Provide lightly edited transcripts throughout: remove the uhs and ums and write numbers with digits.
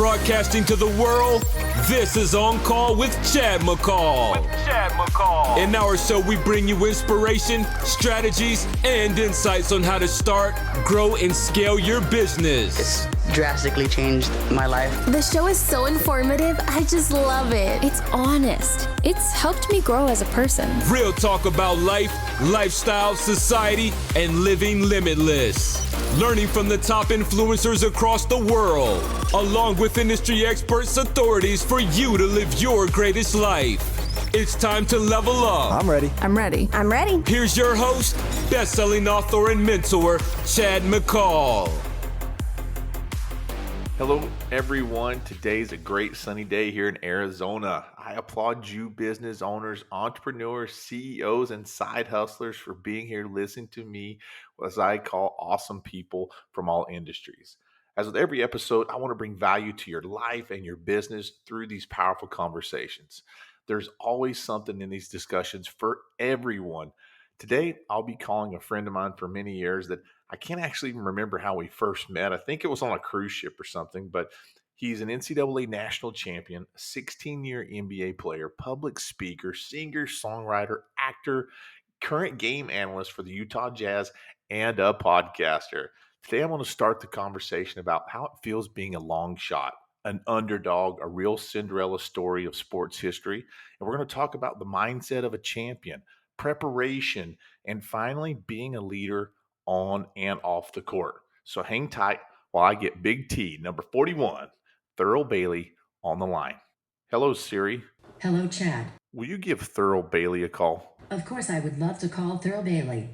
Broadcasting to the world, this is On Call with Chad McCall. In our show, we bring you inspiration, strategies, and insights on how to start, grow, and scale your business. It's drastically changed my life. The show is so informative. I just love it. It's honest. It's helped me grow as a person. Real talk about life, lifestyle, society, and living limitless. Learning from the top influencers across the world, along with industry experts, authorities for you to live your greatest life. It's time to level up. I'm ready. I'm ready. I'm ready. Here's your host, best-selling author and mentor, Chad McCall. Hello, everyone. Today's a great sunny day here in Arizona. I applaud you, business owners, entrepreneurs, CEOs, and side hustlers for being here listening to me, as I call awesome people from all industries. As with every episode, I want to bring value to your life and your business through these powerful conversations. There's always something in these discussions for everyone. Today, I'll be calling a friend of mine for many years that I can't actually even remember how we first met. I think it was on a cruise ship or something, but he's an NCAA national champion, 16-year NBA player, public speaker, singer, songwriter, actor, current game analyst for the Utah Jazz, and a podcaster. Today, I'm going to start the conversation about how it feels being a long shot, an underdog, a real Cinderella story of sports history. And we're going to talk about the mindset of a champion, preparation, and finally being a leader on and off the court. So hang tight while I get Big T, number 41, Thurl Bailey, on the line. Hello, Siri. Hello, Chad. Will you give Thurl Bailey a call? Of course, I would love to call Thurl Bailey.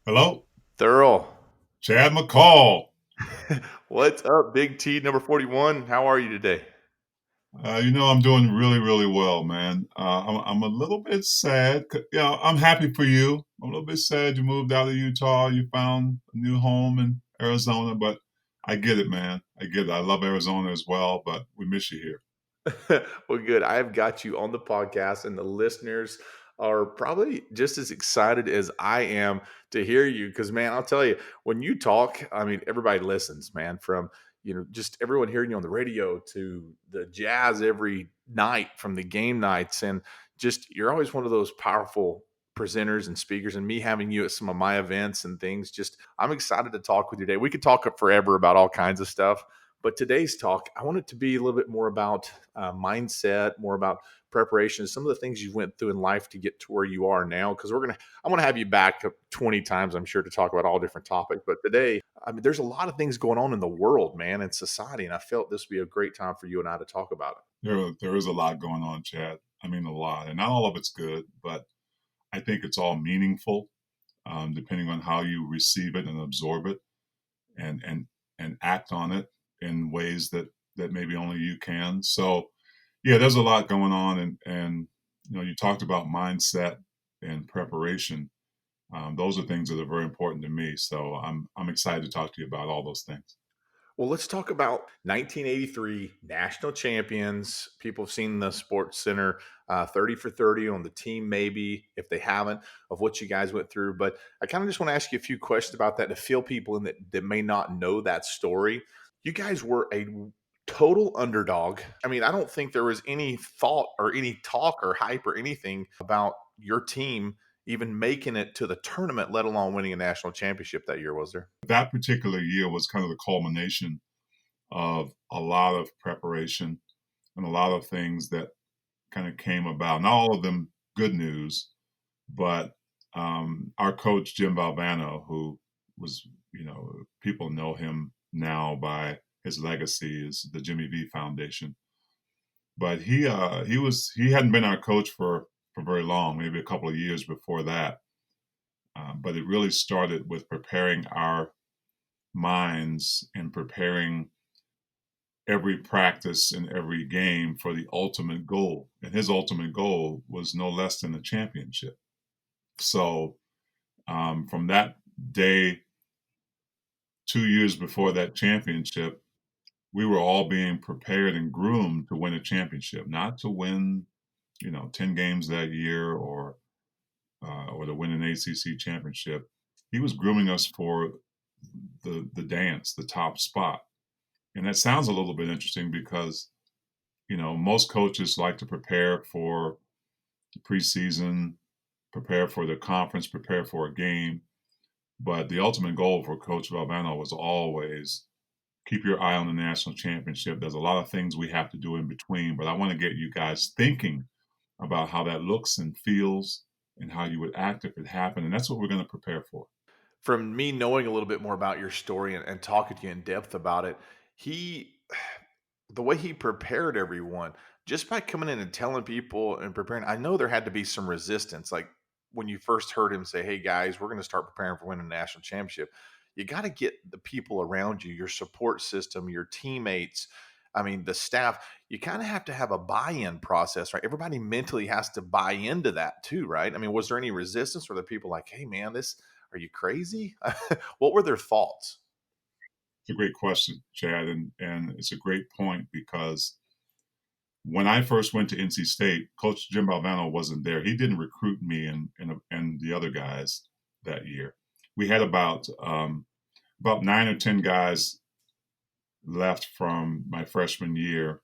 Hello? Thurl. Chad McCall. What's up, Big T, number 41? How are you today? I'm doing really, really well, man. I'm a little bit sad. I'm happy for you. I'm a little bit sad you moved out of Utah. You found a new home in Arizona, but I get it, man. I get it. I love Arizona as well, but we miss you here. Well, good. I have got you on the podcast, and the listeners are probably just as excited as I am to hear you because, man, I'll tell you, when you talk, I mean, everybody listens, man, from just everyone hearing you on the radio to the Jazz every night from the game nights. And just, you're always one of those powerful presenters and speakers, and me having you at some of my events and things, just, I'm excited to talk with you today. We could talk forever about all kinds of stuff, but today's talk, I want it to be a little bit more about mindset, more about preparation, some of the things you went through in life to get to where you are now. Because I'm going to have you back 20 times, I'm sure, to talk about all different topics. But today, I mean, there's a lot of things going on in the world, man, and society. And I felt this would be a great time for you and I to talk about it. There is a lot going on, Chad. I mean, a lot. And not all of it's good, but I think it's all meaningful, depending on how you receive it and absorb it and act on it in ways that maybe only you can. So, yeah, there's a lot going on, and you talked about mindset and preparation. Those are things that are very important to me. So I'm excited to talk to you about all those things. Well, let's talk about 1983 national champions. People have seen the Sports Center 30 for 30 on the team, maybe if they haven't, of what you guys went through. But I kind of just want to ask you a few questions about that to fill people in that may not know that story. You guys were a total underdog. I mean, I don't think there was any thought or any talk or hype or anything about your team even making it to the tournament, let alone winning a national championship that year, was there? That particular year was kind of the culmination of a lot of preparation and a lot of things that kind of came about. Not all of them good news, but our coach, Jim Valvano, who was, people know him now by his legacy is the Jimmy V Foundation. But he hadn't been our coach for very long, maybe a couple of years before that. But it really started with preparing our minds and preparing every practice and every game for the ultimate goal. And his ultimate goal was no less than a championship. So from that day, 2 years before that championship, we were all being prepared and groomed to win a championship, not to win, 10 games that year or to win an ACC championship. He was grooming us for the dance, the top spot. And that sounds a little bit interesting because, most coaches like to prepare for the preseason, prepare for the conference, prepare for a game. But the ultimate goal for Coach Valvano was always keep your eye on the national championship. There's a lot of things we have to do in between, but I want to get you guys thinking about how that looks and feels and how you would act if it happened. And that's what we're going to prepare for. From me knowing a little bit more about your story and talking to you in depth about it, the way he prepared everyone, just by coming in and telling people and preparing, I know there had to be some resistance. Like when you first heard him say, "Hey guys, we're going to start preparing for winning a national championship," you got to get the people around you, your support system, your teammates. I mean, the staff, you kind of have to have a buy-in process, right? Everybody mentally has to buy into that too, right? I mean, was there any resistance? Were there people like, "Hey man, are you crazy?" What were their thoughts? It's a great question, Chad, and it's a great point because when I first went to NC State, Coach Jim Valvano wasn't there. He didn't recruit me and the other guys that year. We had about 9 or 10 guys left from my freshman year,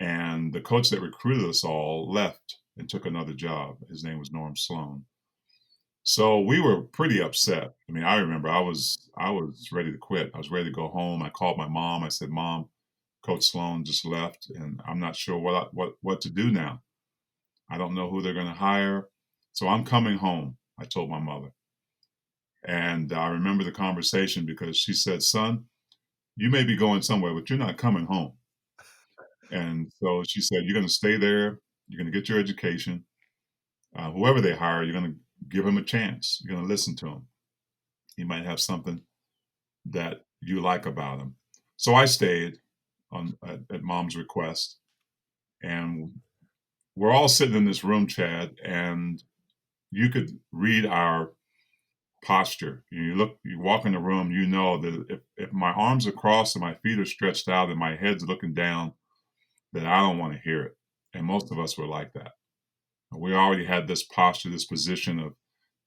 and the coach that recruited us all left and took another job. His name was Norm Sloan. So we were pretty upset. I mean, I remember I was ready to quit. I was ready to go home. I called my mom. I said, "Mom, Coach Sloan just left, and I'm not sure what to do now. I don't know who they're going to hire. So I'm coming home," I told my mother. And I remember the conversation because she said, "Son, you may be going somewhere, but you're not coming home." And so she said, "You're going to stay there. You're going to get your education. Whoever they hire, you're going to give him a chance. You're going to listen to him. He might have something that you like about him." So I stayed at Mom's request. And we're all sitting in this room, Chad, and you could read our posture. You walk in the room, you know that if my arms are crossed and my feet are stretched out and my head's looking down, then I don't want to hear it. And most of us were like that. We already had this posture, this position of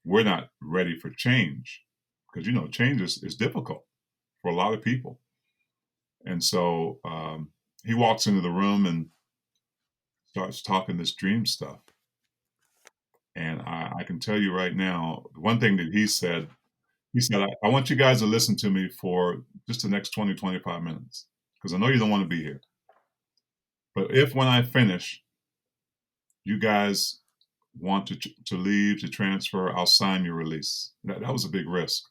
we're not ready for change because, change is difficult for a lot of people. And so he walks into the room and starts talking this dream stuff. And I can tell you right now, one thing that he said, I want you guys to listen to me for just the next 20, 25 minutes, because I know you don't want to be here. But if when I finish, you guys want to leave, to transfer, I'll sign your release. That was a big risk.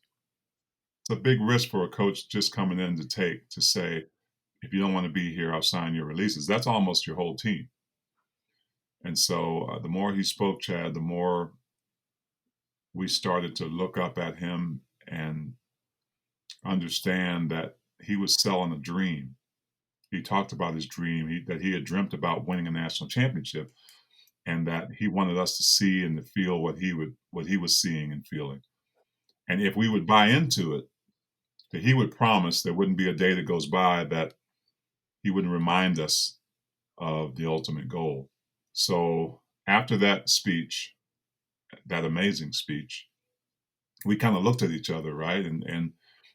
It's a big risk for a coach just coming in to say, if you don't want to be here, I'll sign your releases. That's almost your whole team. And so the more he spoke, Chad, the more we started to look up at him and understand that he was selling a dream. He talked about his dream, that he had dreamt about winning a national championship, and that he wanted us to see and to feel what he was seeing and feeling. And if we would buy into it, that he would promise there wouldn't be a day that goes by that he wouldn't remind us of the ultimate goal. So after that speech, that amazing speech, we kind of looked at each other, right? And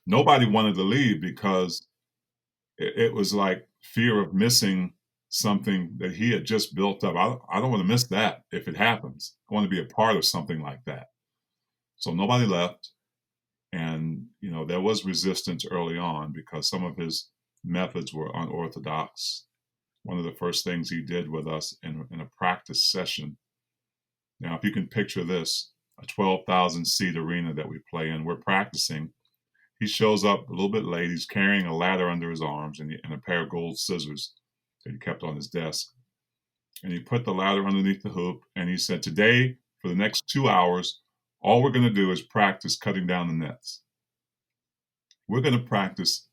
nobody wanted to leave because it was like fear of missing something that he had just built up. I don't want to miss that if it happens. I want to be a part of something like that. So nobody left. And, there was resistance early on because some of his methods were unorthodox. One of the first things he did with us in a practice session. Now, if you can picture this, a 12,000 seat arena that we play in, we're practicing. He shows up a little bit late. He's carrying a ladder under his arms and a pair of gold scissors that he kept on his desk. And he put the ladder underneath the hoop. And he said, "Today, for the next 2 hours, all we're going to do is practice cutting down the nets. We're going to practice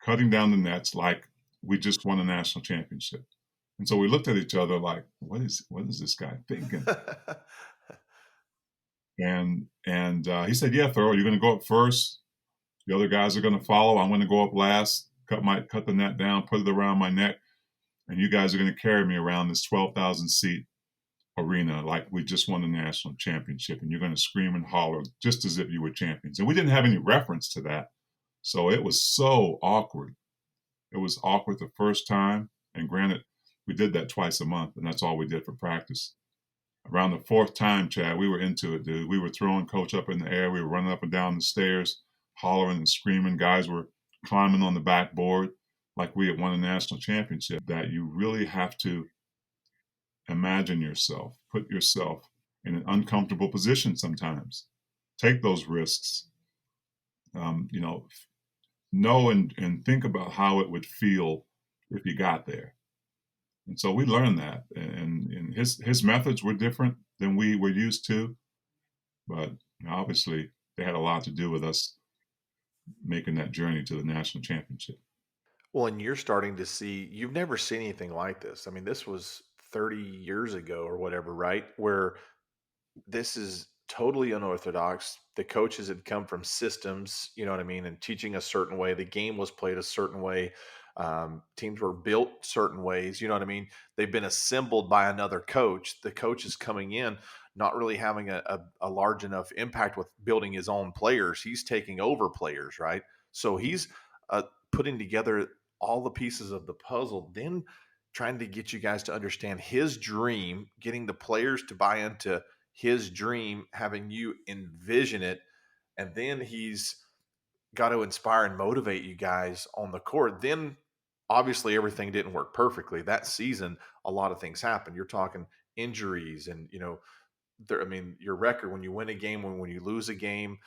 cutting down the nets like we just won a national championship." And so we looked at each other like, what is this guy thinking? And he said, "Yeah, Thurl, you're going to go up first. The other guys are going to follow. I'm going to go up last, cut the net down, put it around my neck, and you guys are going to carry me around this 12,000 seat arena like we just won the national championship, and you're going to scream and holler just as if you were champions." And we didn't have any reference to that. So it was so awkward. It was awkward the first time. And granted, we did that twice a month, and that's all we did for practice. Around the fourth time, Chad, we were into it, dude. We were throwing coach up in the air. We were running up and down the stairs, hollering and screaming. Guys were climbing on the backboard like we had won a national championship. That you really have to imagine yourself, put yourself in an uncomfortable position sometimes. Take those risks. Know and think about how it would feel if you got there. And so we learned that, and his methods were different than we were used to, but obviously they had a lot to do with us making that journey to the national championship. Well, and you're starting to see, you've never seen anything like this. I mean, this was 30 years ago or whatever, right? Where this is totally unorthodox. The coaches had come from systems, you know what I mean, and teaching a certain way. The game was played a certain way. Teams were built certain ways, you know what I mean? They've been assembled by another coach. The coach is coming in, not really having a large enough impact with building his own players. He's taking over players, right? So he's putting together all the pieces of the puzzle, then trying to get you guys to understand his dream, getting the players to buy into his dream, having you envision it, and then he's got to inspire and motivate you guys on the court. Then obviously everything didn't work perfectly. That season, a lot of things happened. You're talking injuries and, your record when you win a game, when you lose a game,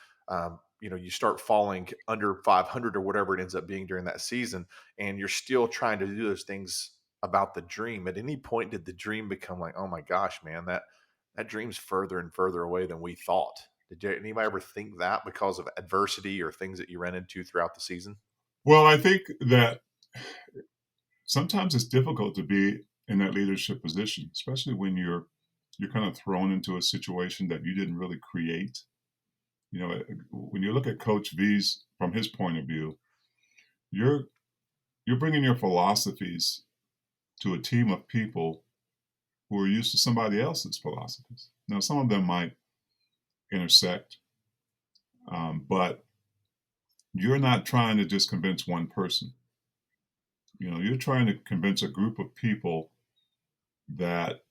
you start falling under 500 or whatever it ends up being during that season, and you're still trying to do those things about the dream. At any point, did the dream become like, oh my gosh, man, that dream's further and further away than we thought? Did anybody ever think that because of adversity or things that you ran into throughout the season? Well, I think that sometimes it's difficult to be in that leadership position, especially when you're kind of thrown into a situation that you didn't really create. When you look at Coach V's from his point of view, you're bringing your philosophies to a team of people who are used to somebody else's philosophies. Now, some of them might intersect, but you're not trying to just convince one person. You're trying to convince a group of people that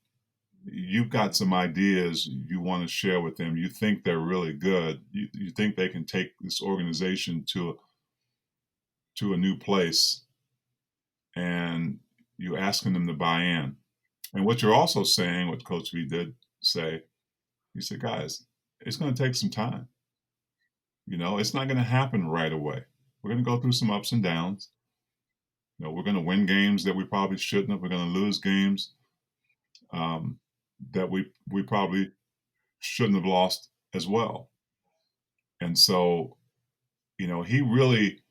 you've got some ideas you want to share with them. You think they're really good. You think they can take this organization to a new place, and you're asking them to buy in. And what you're also saying, what Coach V did say, he said, guys, it's going to take some time. It's not going to happen right away. We're going to go through some ups and downs. We're going to win games that we probably shouldn't have. We're going to lose games that we probably shouldn't have lost as well. And so, he really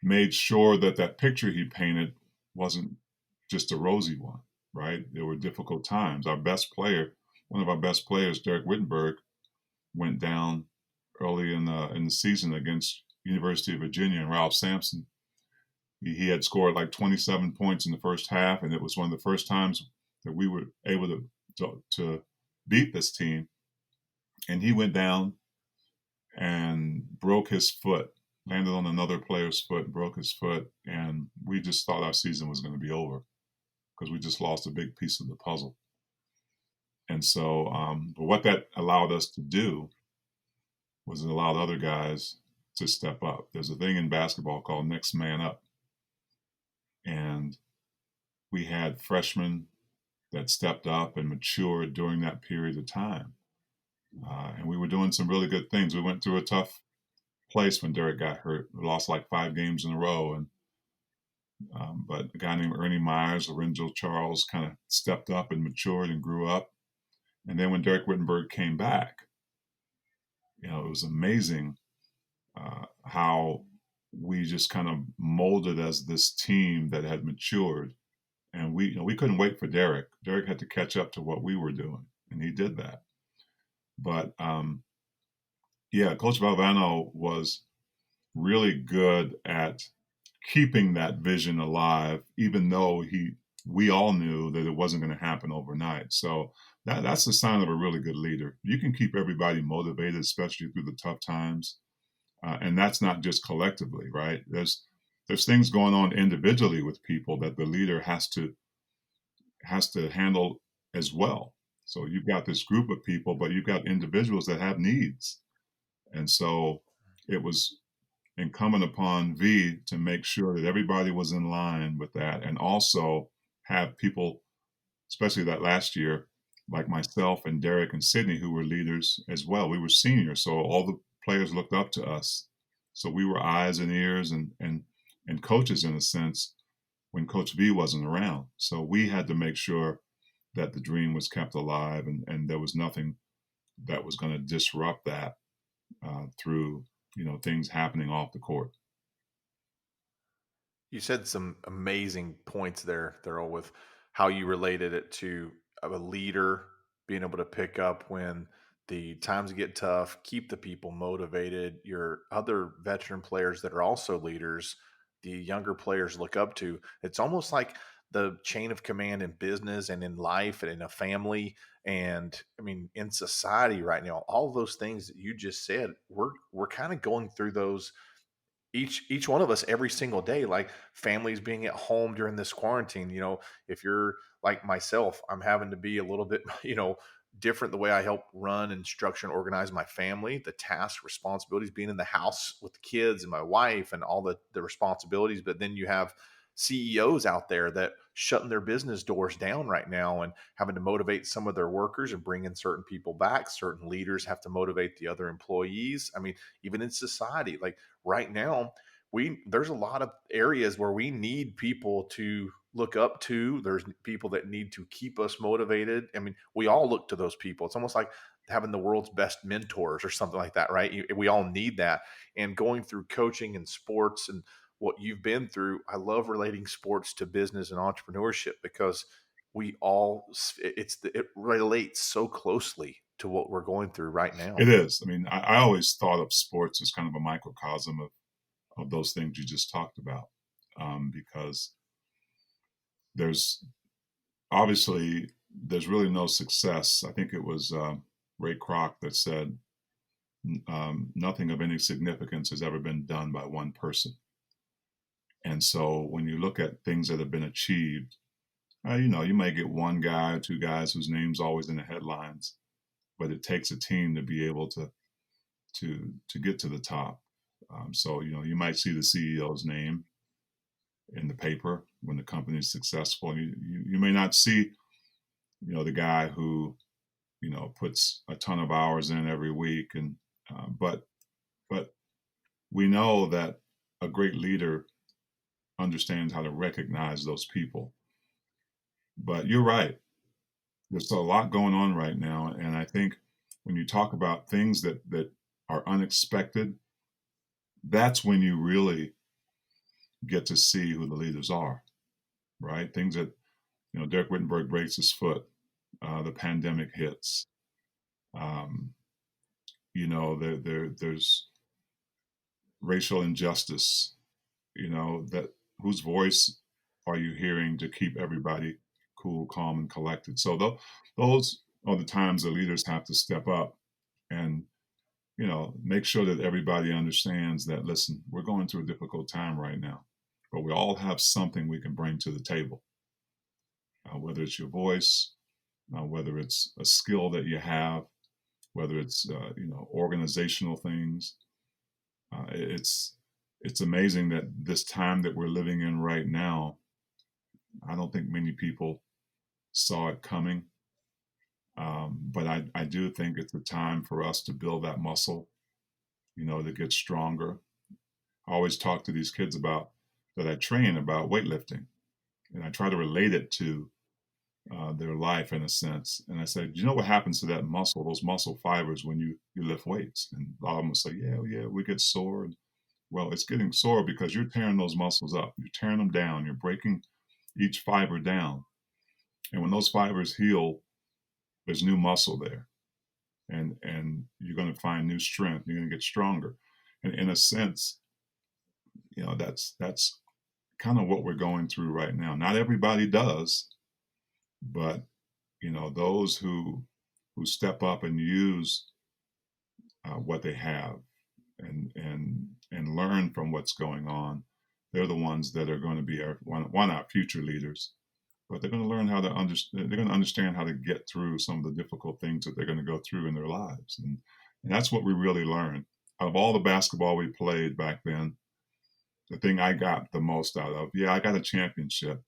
made sure that picture he painted wasn't just a rosy one, right? There were difficult times. One of our best players, Derek Wittenberg, went down early in the season against University of Virginia and Ralph Sampson. He had scored like 27 points in the first half, and it was one of the first times that we were able to beat this team. And he went down and broke his foot, landed on another player's foot, broke his foot, and we just thought our season was going to be over because we just lost a big piece of the puzzle. And so but what that allowed us to do was it allowed other guys to step up. There's a thing in basketball called next man up. And we had freshmen that stepped up and matured during that period of time. And we were doing some really good things. We went through a tough place when Derek got hurt. We lost like 5 games in a row. And but a guy named Ernie Myers, Lorenzo Charles kind of stepped up and matured and grew up. And then when Derek Wittenberg came back, it was amazing how we just kind of molded as this team that had matured. And we couldn't wait for Derek. Derek had to catch up to what we were doing, and he did that. But Coach Valvano was really good at keeping that vision alive, even though we all knew that it wasn't going to happen overnight. So that's a sign of a really good leader. You can keep everybody motivated, especially through the tough times. and that's not just collectively, right? There's things going on individually with people that the leader has to handle as well. So you've got this group of people, but you've got individuals that have needs. And so it was incumbent upon V to make sure that everybody was in line with that, and also have people, especially that last year, like myself and Derek and Sydney, who were leaders as well. We were seniors, so all the players looked up to us. So we were eyes and ears and coaches in a sense when Coach V wasn't around. So we had to make sure that the dream was kept alive, and there was nothing that was going to disrupt that through things happening off the court. You said some amazing points there, Thurl, with how you related it to a leader being able to pick up when the times get tough, keep the people motivated. Your other veteran players that are also leaders, the younger players look up to. It's almost like the chain of command in business and in life and in a family. And I mean, in society right now, all those things that you just said, we're kind of going through those each one of us every single day, like families being at home during this quarantine. If you're like myself, I'm having to be a little bit different the way I help run and structure and organize my family, the tasks, responsibilities, being in the house with the kids and my wife and all the responsibilities. But then you have CEOs out there that shutting their business doors down right now and having to motivate some of their workers and bring in certain people back. Certain leaders have to motivate the other employees. I mean, even in society, like right now, there's a lot of areas where we need people to look up to. There's people that need to keep us motivated. I mean, we all look to those people. It's almost like having the world's best mentors or something like that, right? We all need that. And going through coaching and sports and what you've been through, I love relating sports to business and entrepreneurship because it relates so closely to what we're going through right now. It is. I mean, I always thought of sports as kind of a microcosm of those things you just talked about, because there's really no success. I think it was Ray Kroc that said, nothing of any significance has ever been done by one person. And so when you look at things that have been achieved, you may get one guy or two guys whose name's always in the headlines, but it takes a team to be able to get to the top. So you might see the CEO's name in the paper when the company is successful. You may not see, the guy who, puts a ton of hours in every week, and but we know that a great leader understands how to recognize those people. But you're right. There's a lot going on right now. And I think when you talk about things that are unexpected, that's when you really get to see who the leaders are, right? Things that, Derek Wittenberg breaks his foot, the pandemic hits. There's racial injustice, that whose voice are you hearing to keep everybody cool, calm, and collected? So those are the times the leaders have to step up and, make sure that everybody understands that, listen, we're going through a difficult time right now, but we all have something we can bring to the table, whether it's your voice, whether it's a skill that you have, whether it's, organizational things. It's amazing that this time that we're living in right now, I don't think many people saw it coming. But I do think it's a time for us to build that muscle, to get stronger. I always talk to these kids that I train about weightlifting, and I try to relate it to their life in a sense. And I said, do you know what happens to that muscle, those muscle fibers when you lift weights? And a lot of them will say, yeah, we get sore. Well, it's getting sore because you're tearing those muscles up. You're tearing them down. You're breaking each fiber down. And when those fibers heal, there's new muscle there. And you're going to find new strength. You're going to get stronger. And in a sense, that's kind of what we're going through right now. Not everybody does, but, those who step up and use what they have, and learn from what's going on. They're the ones that are going to be our future leaders. But they're going to learn how to understand. They're going to understand how to get through some of the difficult things that they're going to go through in their lives, and that's what we really learned. Out of all the basketball we played back then, the thing I got the most out of, I got a championship.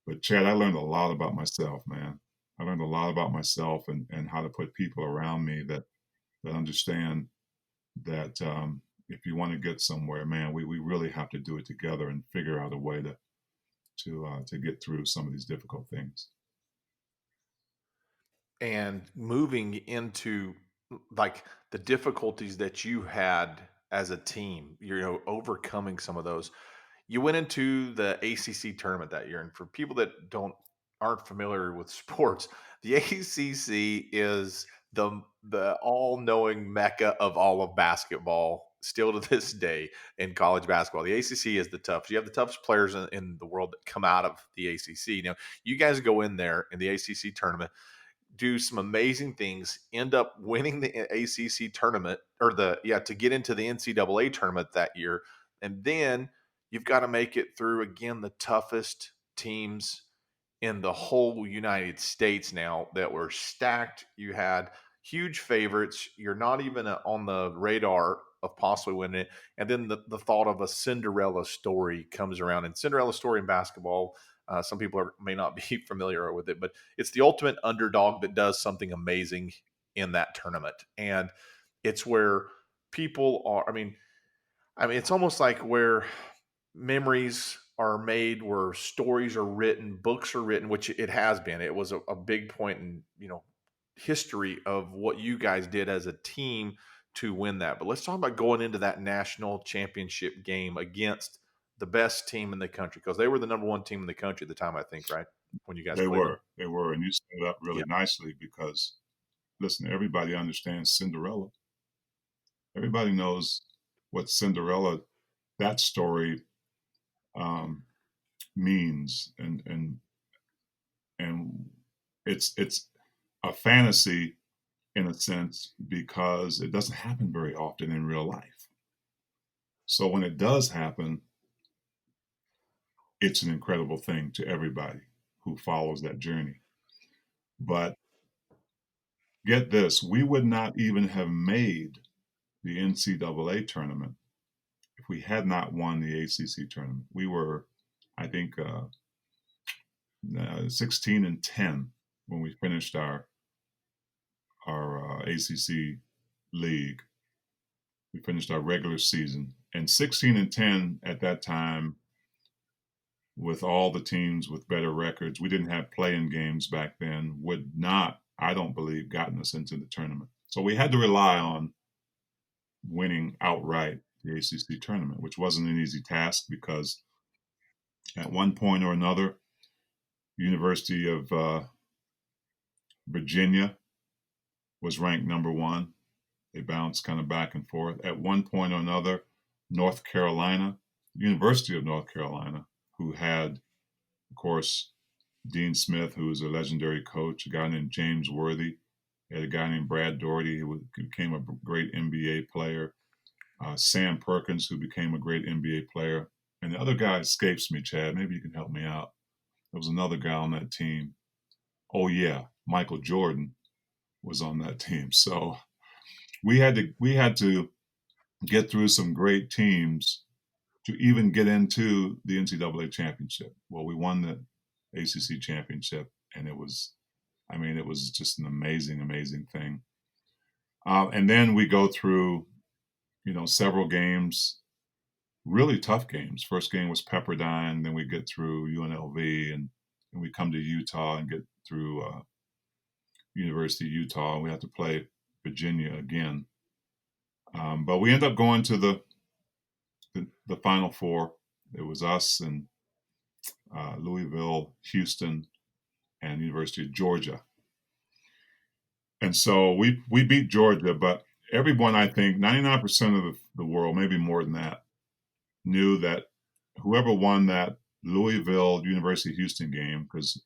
But Chad, I learned a lot about myself, man. I learned a lot about myself and how to put people around me that understand that if you want to get somewhere, man, we really have to do it together and figure out a way to get through some of these difficult things. And moving into like the difficulties that you had as a team, overcoming some of those. You went into the ACC tournament that year, and for people that aren't familiar with sports, the ACC is the all-knowing mecca of all of basketball still to this day in college basketball. The ACC is the toughest. You have the toughest players in the world that come out of the ACC. Now, you guys go in there in the ACC tournament, do some amazing things, end up winning the ACC tournament to get into the NCAA tournament that year. And then you've got to make it through again, the toughest teams in the whole United States now that were stacked. You had huge favorites. You're not even on the radar of possibly winning it. And then the thought of a Cinderella story comes around. And Cinderella story in basketball, some people may not be familiar with it, but it's the ultimate underdog that does something amazing in that tournament. And it's where people are, I mean, it's almost like where memories are made, where stories are written, books are written, which it has been. It was a big point in, history of what you guys did as a team to win that. But let's talk about going into that national championship game against the best team in the country, because they were the number one team in the country at the time, I think, right? When you guys They played were. them. They were. And you set it up really nicely because, listen, everybody understands Cinderella. Everybody knows what Cinderella, that story means. And it's a fantasy in a sense because it doesn't happen very often in real life. So when it does happen, it's an incredible thing to everybody who follows that journey. But get this, we would not even have made the NCAA tournament if we had not won the ACC tournament. We were, I think, 16-10 when we finished our ACC league. We finished our regular season, and 16-10 at that time, with all the teams with better records, we didn't have play-in games back then, would not, I don't believe, gotten us into the tournament. So we had to rely on winning outright the ACC tournament, which wasn't an easy task because at one point or another, University of Virginia was ranked number one. They bounced kind of back and forth. At one point or another, North Carolina, University of North Carolina, who had, of course, Dean Smith, who was a legendary coach, a guy named James Worthy, had a guy named Brad Doherty, who became a great NBA player, Sam Perkins, who became a great NBA player, and the other guy escapes me, Chad. Maybe you can help me out. There was another guy on that team. Oh yeah, Michael Jordan was on that team. So we had to get through some great teams to even get into the NCAA championship. Well, we won the ACC championship, and it was just an amazing, amazing thing. And then we go through, several games, really tough games. First game was Pepperdine, then we get through UNLV, and we come to Utah and get through University of Utah, and we have to play Virginia again. But we end up going to the Final Four. It was us and Louisville, Houston, and University of Georgia. And so we beat Georgia, but everyone, I think, 99% of the world, maybe more than that, knew that whoever won that Louisville University of Houston game, because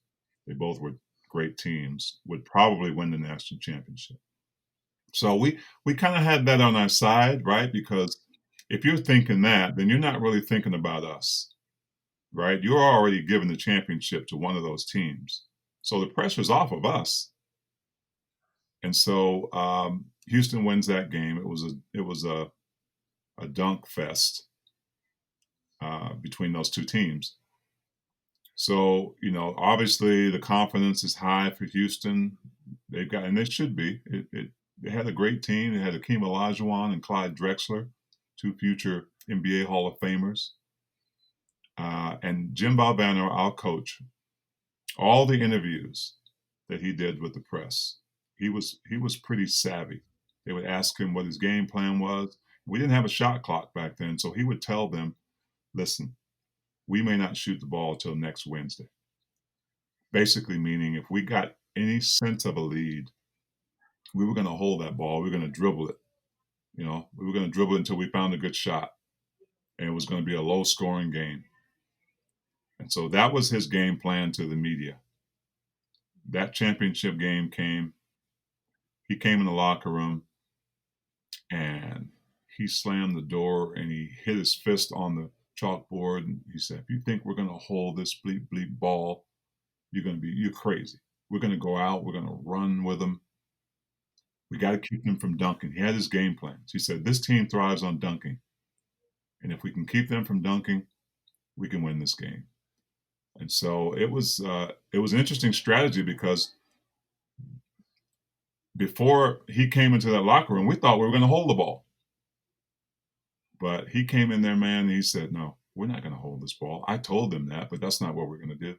they both were great teams, would probably win the national championship. So we kind of had that on our side, right? Because if you're thinking that, then you're not really thinking about us, right? You're already giving the championship to one of those teams. So the pressure's off of us. And so Houston wins that game. It was a dunk fest between those two teams. So, obviously the confidence is high for Houston. They've got, and they should be. They had a great team. They had Akeem Olajuwon and Clyde Drexler, two future NBA Hall of Famers. And Jim Valvano, our coach, all the interviews that he did with the press, he was pretty savvy. They would ask him what his game plan was. We didn't have a shot clock back then, so he would tell them, listen, we may not shoot the ball till next Wednesday. Basically meaning if we got any sense of a lead, we were going to hold that ball. We were going to dribble it. We were going to dribble it until we found a good shot. And it was going to be a low-scoring game. And so that was his game plan to the media. That championship game came. He came in the locker room, and he slammed the door, and he hit his fist on the chalkboard, and he said, if you think we're going to hold this bleep ball, you're crazy. We're going to go out. We're going to run with them. We got to keep them from dunking. He had his game plans. He said, this team thrives on dunking. And if we can keep them from dunking, we can win this game. And so it was an interesting strategy because before he came into that locker room, we thought we were going to hold the ball. But he came in there, man, and he said, no, we're not going to hold this ball. I told them that, but that's not what we're going to do.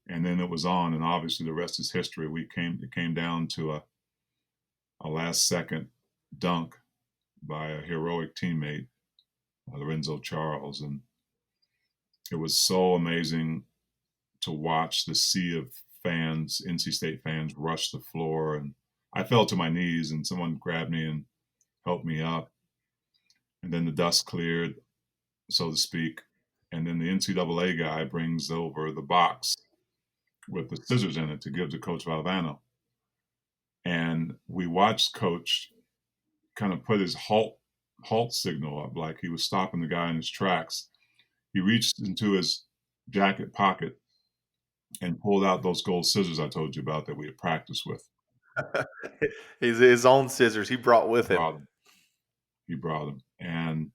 And then it was on, and obviously the rest is history. It came down to a last-second dunk by a heroic teammate, Lorenzo Charles, and it was so amazing to watch the sea of fans, NC State fans, rush the floor. And I fell to my knees, and someone grabbed me and helped me up. And then the dust cleared, so to speak. And then the NCAA guy brings over the box with the scissors in it to give to Coach Valvano. And we watched Coach kind of put his halt signal up, like he was stopping the guy in his tracks. He reached into his jacket pocket and pulled out those gold scissors I told you about that we had practiced with. His own scissors he brought with him. He brought them. And,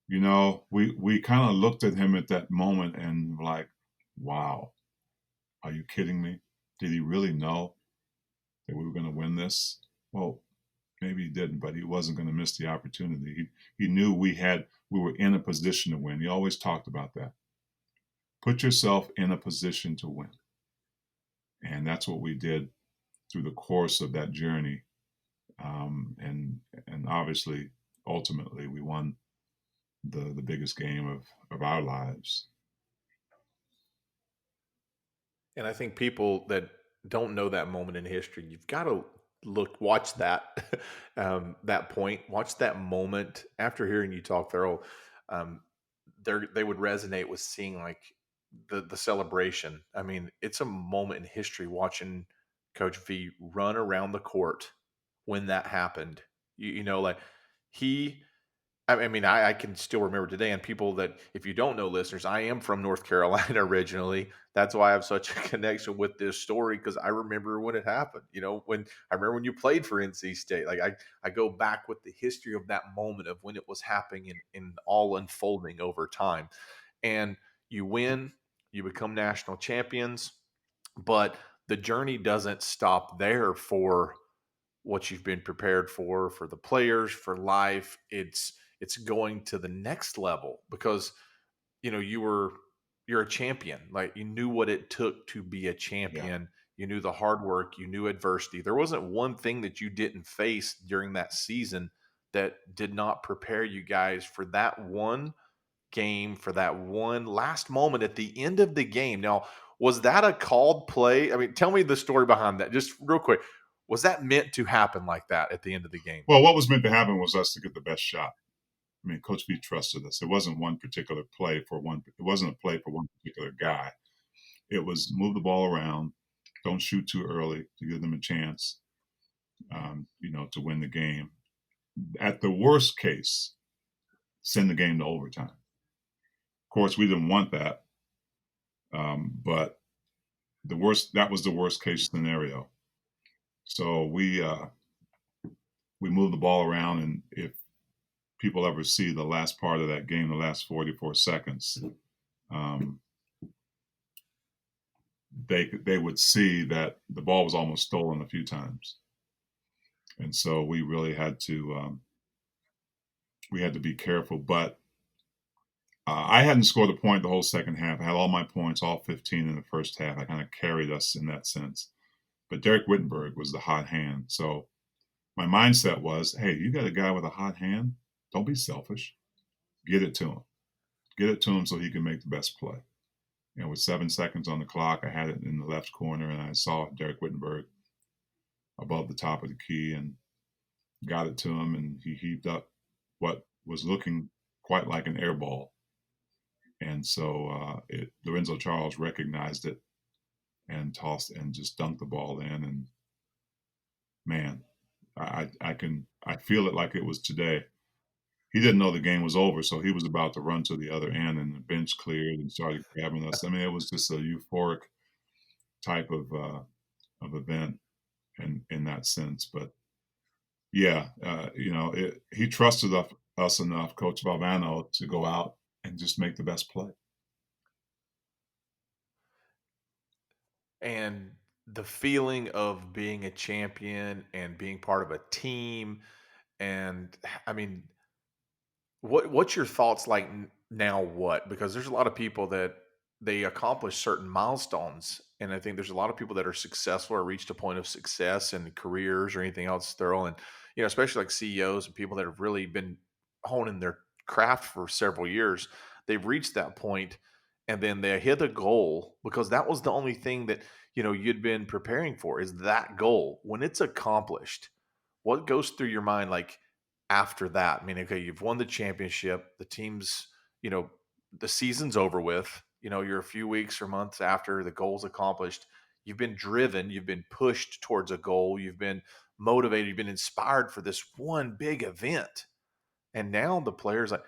we kind of looked at him at that moment and like, wow, are you kidding me? Did he really know that we were going to win this? Well, maybe he didn't, but he wasn't going to miss the opportunity. He knew we were in a position to win. He always talked about that. Put yourself in a position to win. And that's what we did through the course of that journey. And obviously, ultimately, we won the biggest game of our lives. And I think people that don't know that moment in history, you've got to watch that that point, watch that moment. After hearing you talk, Thurl, they would resonate with seeing like the celebration. I mean, it's a moment in history watching Coach V run around the court when that happened. I can still remember today, and people that, if you don't know, listeners, I am from North Carolina originally. That's why I have such a connection with this story, because I remember when it happened. When I remember when you played for NC State. Like I go back with the history of that moment of when it was happening and all unfolding over time. And you win, you become national champions, but the journey doesn't stop there for what you've been prepared for the players, for life. It's going to the next level because, you're a champion. Like, you knew what it took to be a champion. Yeah. You knew the hard work, you knew adversity. There wasn't one thing that you didn't face during that season that did not prepare you guys for that one game, for that one last moment at the end of the game. Now, was that a called play? I mean, tell me the story behind that, just real quick. Was that meant to happen like that at the end of the game? Well, what was meant to happen was us to get the best shot. I mean, Coach B trusted us. It wasn't one particular play for one. It wasn't a play for one particular guy. It was move the ball around, don't shoot too early to give them a chance, to win the game. At the worst case, send the game to overtime. Of course, we didn't want that, but that was the worst case scenario. So we moved the ball around, and if people ever see the last part of that game, the last 44 seconds, they would see that the ball was almost stolen a few times, and so we really had to be careful. But I hadn't scored a point the whole second half. I had all my points, all 15 in the first half. I kind of carried us in that sense. But Derek Wittenberg was the hot hand. So my mindset was, hey, you got a guy with a hot hand. Don't be selfish. Get it to him. Get it to him so he can make the best play. And with 7 seconds on the clock, I had it in the left corner, and I saw Derek Wittenberg above the top of the key and got it to him, and he heaved up what was looking quite like an air ball. And so Lorenzo Charles recognized it and tossed and just dunked the ball in. And man, I feel it like it was today. He didn't know the game was over, so he was about to run to the other end, and the bench cleared and started grabbing us. I mean, it was just a euphoric type of event in that sense. But yeah, he trusted us enough, Coach Valvano, to go out and just make the best play. And the feeling of being a champion and being part of a team, and I mean, what's your thoughts like now? What, because there's a lot of people that they accomplish certain milestones, and I think there's a lot of people that are successful or reached a point of success in careers or anything else, Thurl, and especially like CEOs and people that have really been honing their craft for several years. They've reached that point, and then they hit a goal because that was the only thing that you'd been preparing for, is that goal. When it's accomplished, what goes through your mind like after that? I mean, okay, you've won the championship, the team's, the season's over with, you're a few weeks or months after the goal's accomplished. You've been driven, you've been pushed towards a goal, you've been motivated, you've been inspired for this one big event. And now the players, like,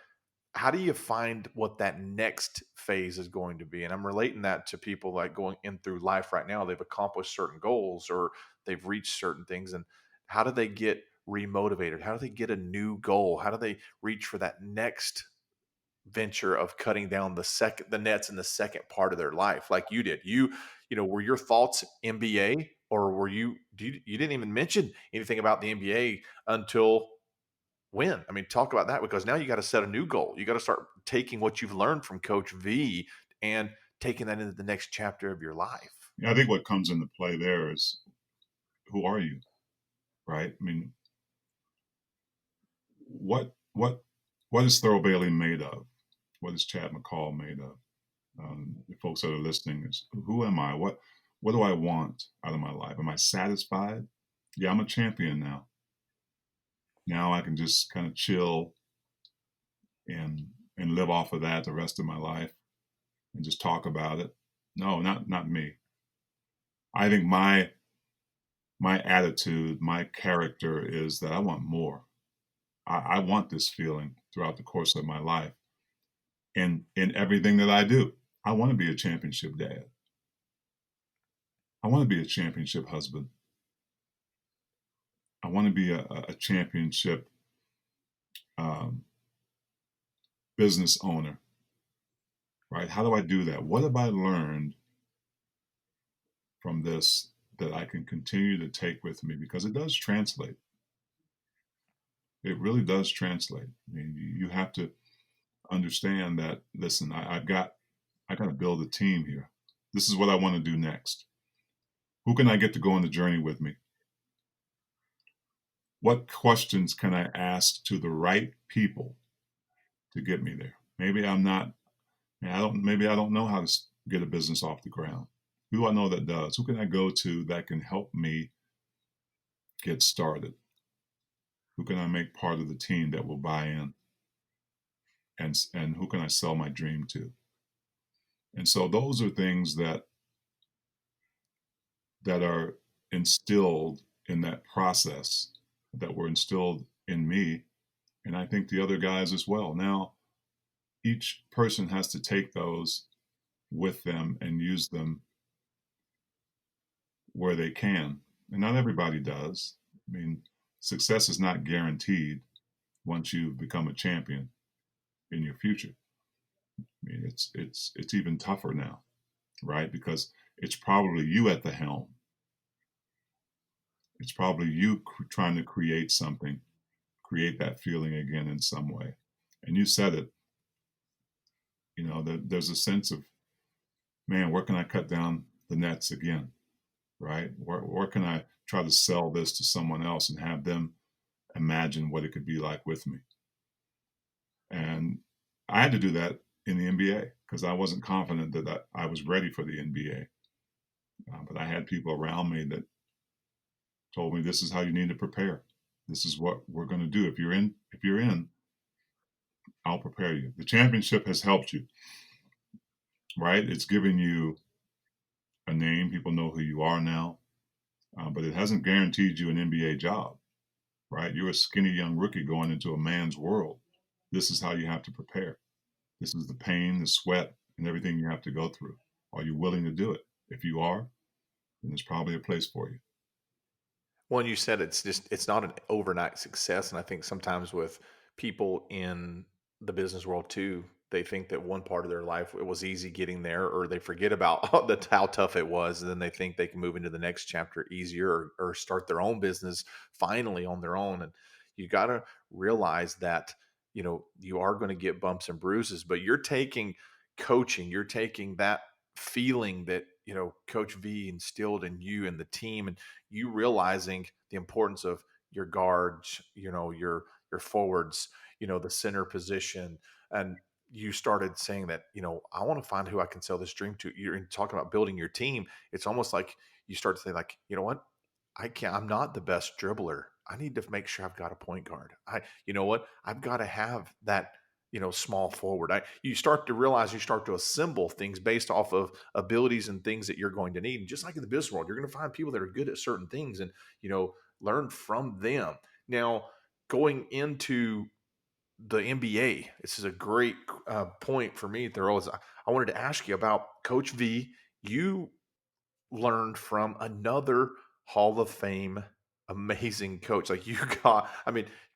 how do you find what that next phase is going to be? And I'm relating that to people like going in through life right now. They've accomplished certain goals or they've reached certain things. And how do they get remotivated? How do they get a new goal? How do they reach for that next venture of cutting down the nets in the second part of their life, like you did? Were your thoughts NBA, or were you didn't even mention anything about the NBA until when? I mean, talk about that, because now you got to set a new goal. You got to start taking what you've learned from Coach V and taking that into the next chapter of your life. Yeah, I think what comes into play there is, who are you, right? I mean, what is Thurl Bailey made of? What is Chad McCall made of? The folks that are listening, is, who am I? What do I want out of my life? Am I satisfied? Yeah, I'm a champion now. Now I can just kind of chill and live off of that the rest of my life and just talk about it. No, not me. I think my attitude, my character is that I want more. I want this feeling throughout the course of my life. And in everything that I do, I want to be a championship dad. I want to be a championship husband. I want to be a championship business owner, right? How do I do that? What have I learned from this that I can continue to take with me? Because it does translate. It really does translate. I mean, you have to understand that, listen, I got to build a team here. This is what I want to do next. Who can I get to go on the journey with me? What questions can I ask to the right people to get me there? Maybe I don't know how to get a business off the ground. Who do I know that does? Who can I go to that can help me get started? Who can I make part of the team that will buy in? And who can I sell my dream to? And so those are things that are instilled in that process that were instilled in me, and I think the other guys as well. Now, each person has to take those with them and use them where they can, and not everybody does. I mean, success is not guaranteed once you become a champion in your future. I mean, it's even tougher now, right? Because it's probably you at the helm. It's probably you trying to create something, create that feeling again in some way. And you said it, there's a sense of, man, where can I cut down the nets again, right? Where can I try to sell this to someone else and have them imagine what it could be like with me? And I had to do that in the NBA because I wasn't confident that I was ready for the NBA. But I had people around me that told me, this is how you need to prepare. This is what we're going to do. If you're in, I'll prepare you. The championship has helped you, right? It's given you a name. People know who you are now, but it hasn't guaranteed you an NBA job, right? You're a skinny young rookie going into a man's world. This is how you have to prepare. This is the pain, the sweat, and everything you have to go through. Are you willing to do it? If you are, then there's probably a place for you. Well, and you said it's not an overnight success. And I think sometimes with people in the business world too, they think that one part of their life, it was easy getting there, or they forget about how tough it was. And then they think they can move into the next chapter easier, or start their own business finally on their own. And you got to realize that, you are going to get bumps and bruises, but you're taking coaching, you're taking that feeling that, Coach V instilled in you and the team, and you realizing the importance of your guards, your forwards, the center position. And you started saying that, I want to find who I can sell this dream to. You're talking about building your team. It's almost like you start to say, like, you know what? I'm not the best dribbler. I need to make sure I've got a point guard. You know what? I've got to have that, small forward. You start to realize, you start to assemble things based off of abilities and things that you're going to need. And just like in the business world, you're going to find people that are good at certain things and, learn from them. Now, going into the NBA, this is a great point for me, Thurl. I wanted to ask you about Coach V. You learned from another Hall of Fame amazing coach. Like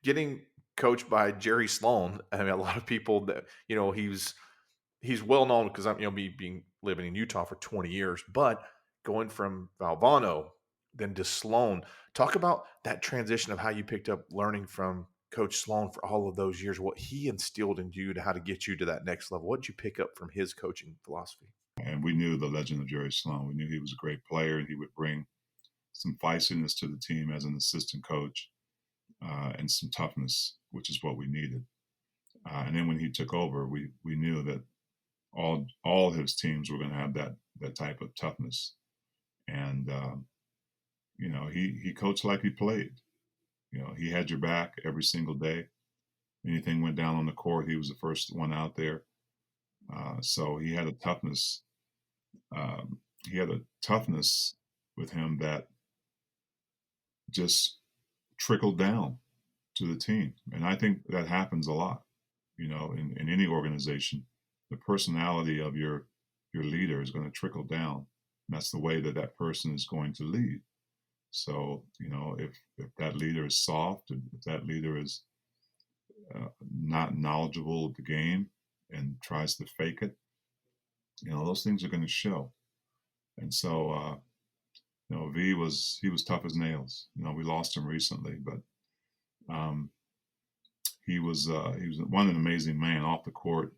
getting coached by Jerry Sloan. I mean, a lot of people that, he's well known because I'm, me living in Utah for 20 years, but going from Valvano then to Sloan. Talk about that transition of how you picked up learning from Coach Sloan for all of those years, what he instilled in you to how to get you to that next level. What did you pick up from his coaching philosophy? And we knew the legend of Jerry Sloan. We knew he was a great player, and he would bring some feistiness to the team as an assistant coach, and some toughness, which is what we needed. And then when he took over, we knew that all his teams were going to have that type of toughness. And he coached like he played. He had your back every single day. Anything went down on the court, he was the first one out there. So he had a toughness. He had a toughness with him that just trickled down to the team. And I think that happens a lot, in any organization. The personality of your leader is going to trickle down. And that's the way that person is going to lead. So, if that leader is soft, if that leader is not knowledgeable of the game and tries to fake it, those things are going to show. And so, V was tough as nails. We lost him recently, but he was an amazing man off the court,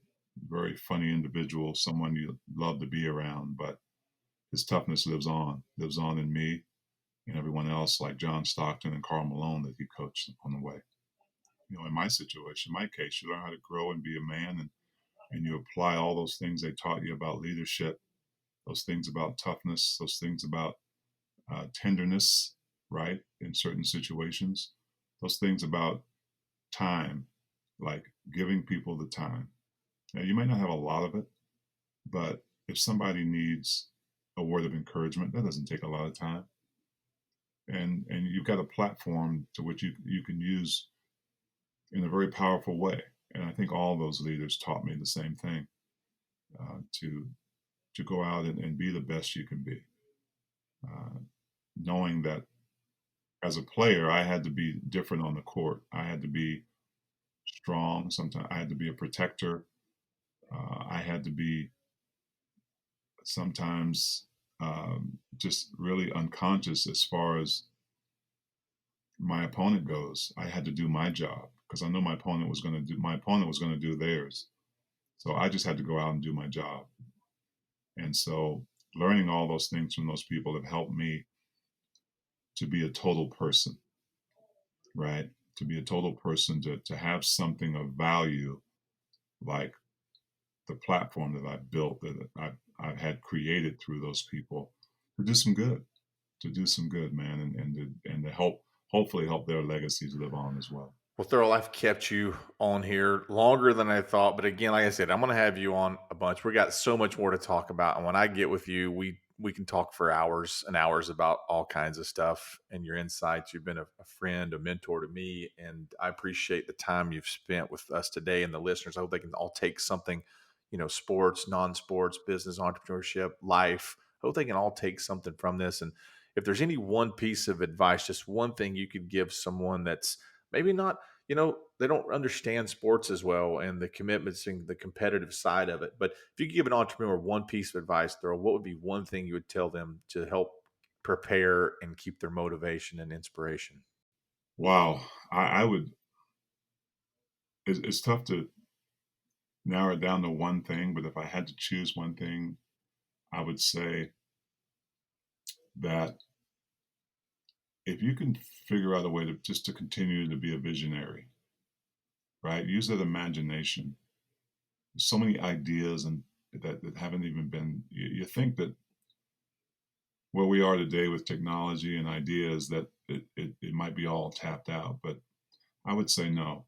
very funny individual, someone you love to be around. But his toughness lives on in me and everyone else, like John Stockton and Karl Malone that he coached on the way. In my situation, my case, you learn how to grow and be a man, and you apply all those things they taught you about leadership, those things about toughness, those things about tenderness, right, in certain situations, those things about time, like giving people the time. Now, you might not have a lot of it, but if somebody needs a word of encouragement, that doesn't take a lot of time. and you've got a platform to which you can use in a very powerful way. And I think all those leaders taught me the same thing, to go out and be the best you can be, knowing that as a player, I had to be different on the court. I had to be strong. Sometimes I had to be a protector. I had to be sometimes just really unconscious as far as my opponent goes. I had to do my job because I know my opponent was going to do theirs. So I just had to go out and do my job. And so learning all those things from those people have helped me to be a total person, right? To be a total person, to have something of value like the platform that I've built, that I've had created through those people, to do some good, man, and to hopefully help their legacies live on as well. Well, Thurl, I've kept you on here longer than I thought, but again, like I said, I'm going to have you on a bunch. We got so much more to talk about, and when I get with you, we can talk for hours and hours about all kinds of stuff and your insights. You've been a friend, a mentor to me, and I appreciate the time you've spent with us today and the listeners. I hope they can all take something, sports, non-sports, business, entrepreneurship, life. I hope they can all take something from this. And if there's any one piece of advice, just one thing you could give someone that's maybe not, they don't understand sports as well and the commitments and the competitive side of it. But if you could give an entrepreneur one piece of advice, Thurl, what would be one thing you would tell them to help prepare and keep their motivation and inspiration? Wow. I would, it's tough to narrow it down to one thing, but if I had to choose one thing, I would say that if you can figure out a way to continue to be a visionary, right? Use that imagination. There's so many ideas and that haven't even been. You think that where we are today with technology and ideas that it might be all tapped out, but I would say no.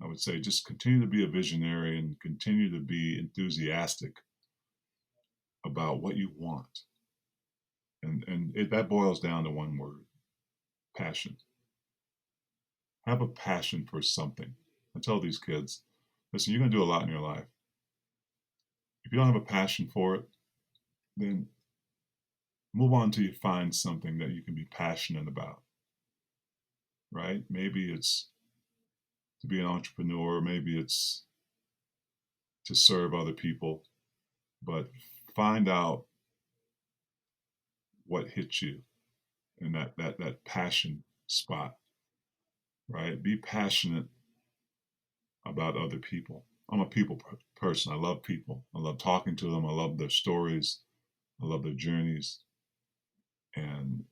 I would say just continue to be a visionary and continue to be enthusiastic about what you want, and that boils down to one word: passion. Have a passion for something. I tell these kids, listen, you're going to do a lot in your life. If you don't have a passion for it, then move on until you find something that you can be passionate about, right? Maybe it's to be an entrepreneur, maybe it's to serve other people, but find out what hits you in that passion spot, right? Be passionate about other people. I'm a people person. I love people. I love talking to them. I love their stories. I love their journeys. And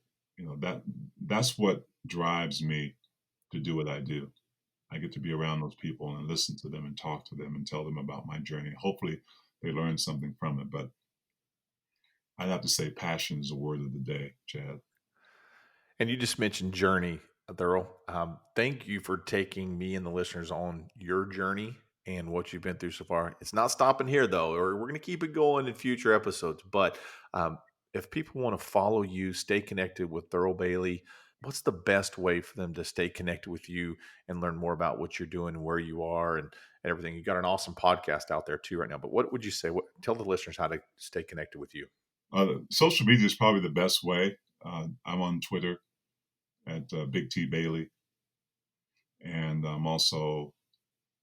that's what drives me to do what I do. I get to be around those people and listen to them and talk to them and tell them about my journey. Hopefully they learn something from it. But I'd have to say passion is the word of the day, Chad. And you just mentioned journey, Thurl. Thank you for taking me and the listeners on your journey and what you've been through so far. It's not stopping here, though, or we're going to keep it going in future episodes. But if people want to follow you, stay connected with Thurl Bailey, what's the best way for them to stay connected with you and learn more about what you're doing and where you are and everything? You got an awesome podcast out there too right now. But what would you say? Tell the listeners how to stay connected with you. Social media is probably the best way. I'm on Twitter at Big T Bailey, and I'm also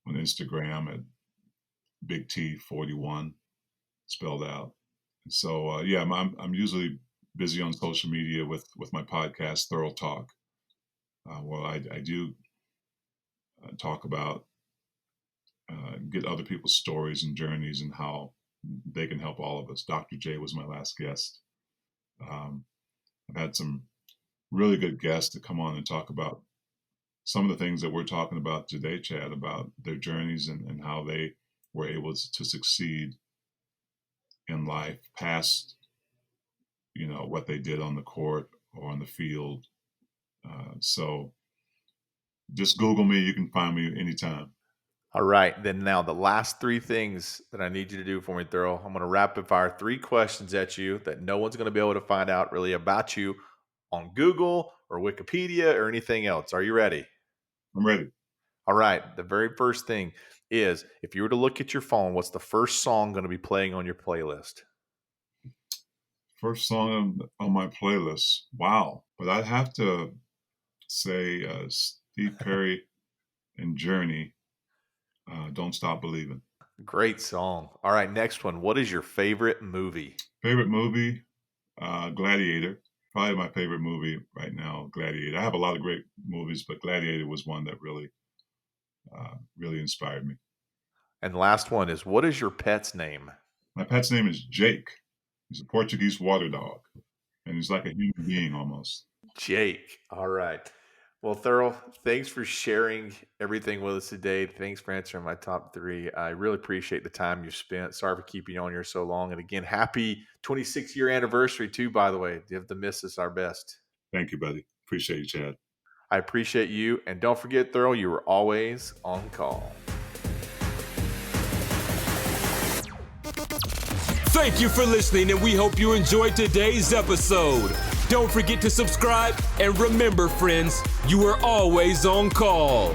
on Instagram at Big T41, spelled out. So I'm usually busy on social media with my podcast, Thurl Talk. Well, I do talk about get other people's stories and journeys and how they can help all of us. Dr. J was my last guest. I've had some really good guests to come on and talk about some of the things that we're talking about today, Chad, about their journeys and how they were able to succeed in life past, what they did on the court or on the field. So just Google me. You can find me anytime. All right. Then now the last three things that I need you to do for me, Thurl. I'm going to rapid fire 3 questions at you that no one's going to be able to find out really about you on Google or Wikipedia or anything else. Are you ready? I'm ready. All right. The very first thing is, if you were to look at your phone, what's the first song going to be playing on your playlist? First song on my playlist. Wow. But I'd have to say Steve Perry and Journey, Don't Stop Believing. Great song. All right. Next one. What is your favorite movie? Favorite movie? Gladiator. Probably my favorite movie right now, Gladiator. I have a lot of great movies, but Gladiator was one that really inspired me. And the last one is, what is your pet's name? My pet's name is Jake. He's a Portuguese water dog, and he's like a human being almost. Jake. All right. Well, Thurl, thanks for sharing everything with us today. Thanks for answering my top 3. I really appreciate the time you spent. Sorry for keeping you on here so long. And again, happy 26-year anniversary too, by the way. Give the missus our best. Thank you, buddy. Appreciate you, Chad. I appreciate you. And don't forget, Thurl, you were always on call. Thank you for listening, and we hope you enjoyed today's episode. Don't forget to subscribe, and remember, friends, you are always on call.